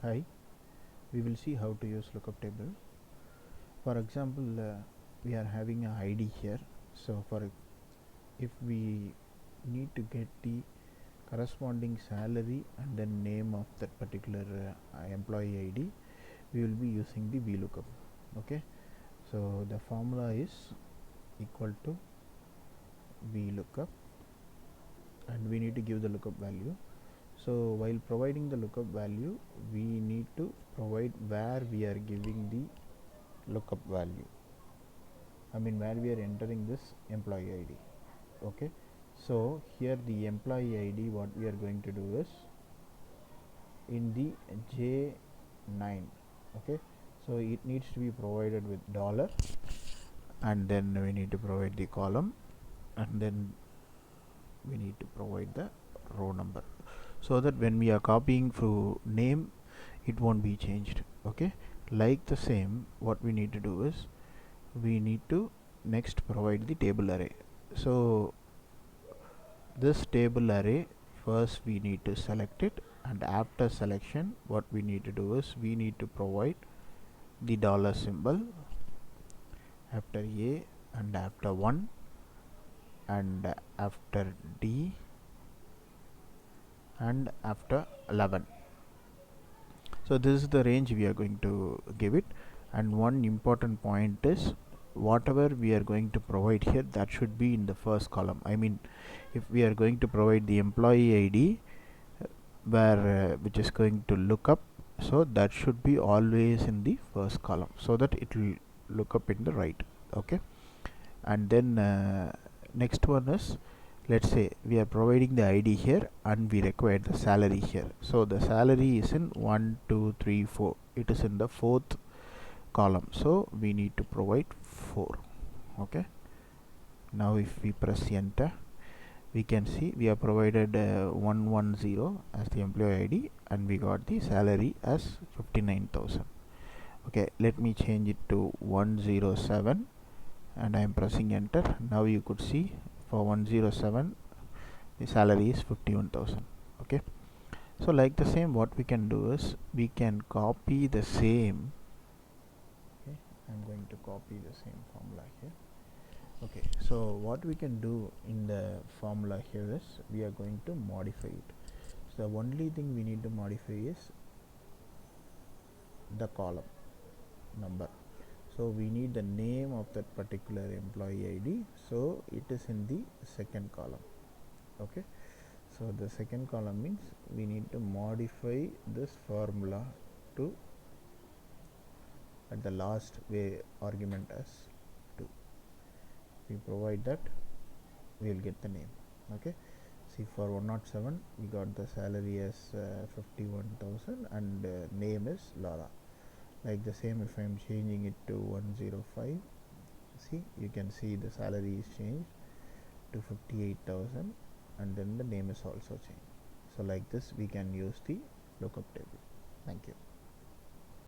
Hi, we will see how to use lookup table. For example, we are having a ID here. So if we need to get the corresponding salary and then name of that particular employee ID, we will be using the VLOOKUP. Okay, so the formula is equal to VLOOKUP, and we need to give the lookup value. So while providing the lookup value, we need to provide where we are giving the lookup value, where we are entering this employee ID. Okay, so here the employee ID, what we are going to do is in the J9. Okay, so it needs to be provided with dollar, and then we need to provide the column, and then we need to provide the row number, so that when we are copying through name, it won't be changed. Okay, like the same, what we need to do is we need to next provide the table array. So this table array, first we need to select it, and after selection, what we need to do is we need to provide the dollar symbol after A, and after 1, and after D, and after 11. So this is the range we are going to give it. And one important point is, whatever we are going to provide here, that should be in the first column. If we are going to provide the employee ID which is going to look up, so that should be always in the first column, so that it will look up in the right. Okay, and then next one is, let's say we are providing the ID here and we require the salary here. So the salary is in 1, 2, 3, 4. It is in the fourth column, so we need to provide 4. Okay, now if we press enter, we can see we have provided 110 as the employee ID, and we got the salary as 59,000. Okay, let me change it to 107, and I am pressing enter. Now you could see for 107 the salary is 51,000. Okay, so like the same, what we can do is we can copy the same. Okay, I'm going to copy the same formula here. Okay, so what we can do in the formula here is we are going to modify it. So the only thing we need to modify is the column number. So we need the name of that particular employee ID, so it is in the second column. Okay, so the second column means we need to modify this formula to at the last way argument as 2. We provide that, we will get the name. Okay, see, for 107 we got the salary as 51,000, and name is Laura. Like the same, if I am changing it to 105, see, you can see the salary is changed to 58,000, and then the name is also changed. So like this we can use the lookup table. Thank you.